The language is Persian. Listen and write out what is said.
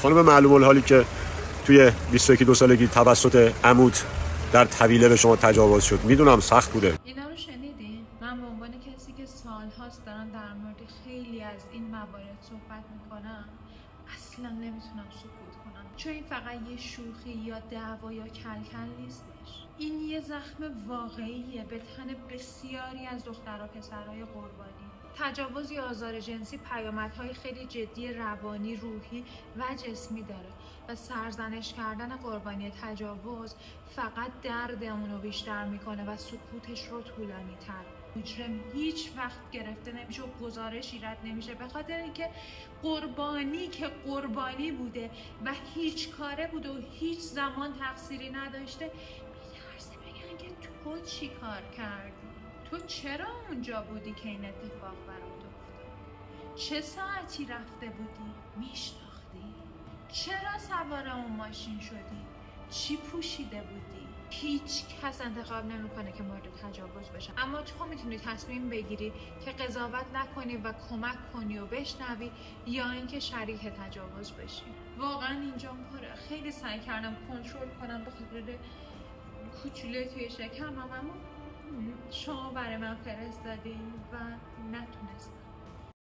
خانم معلوم الحالی که توی 21 سالگی توسط عمود در طویله به شما تجاوز شد، میدونم سخت بوده. اینا رو شنیدین؟ من به عنوان کسی که سالهاست دارن در مورد خیلی از این موارد صحبت میکنم اصلا نمیتونم سکوت کنم، چون این فقط یه شوخی یا دعوا یا کلکل نیستش. این یه زخم واقعیه به تن بسیاری از دختر و پسرهای قربانی. تجاوز یا آزار جنسی پیامدهای خیلی جدی روانی، روحی و جسمی داره و سرزنش کردن قربانی تجاوز فقط درد اونو بیشتر میکنه و سکوتش رو طولانی تر. مجرم هیچ وقت گرفته نمیشه و گزارش ایراد نمیشه، به خاطر اینکه قربانی که قربانی بوده و هیچ کاره بوده و هیچ زمان تقصیری نداشته، میترسه بگن که تو چی کار کردی؟ تو چرا اونجا بودی که این اتفاق برات افتاد؟ چه ساعتی رفته بودی؟ میشناختی؟ چرا سوار اون ماشین شدی؟ چی پوشیده بودی؟ هیچ کس انتخاب نمیکنه که مورد تجاوز بشه، اما تو میتونی تصمیم بگیری که قضاوت نکنی و کمک کنی و بشنوی یا اینکه شریک تجاوز بشی. واقعا اینجا پره. خیلی سعی کردم کنترل کنم به خاطر کوچولوی توی شکمم، اما شما برای من فرستادین و نتونستم.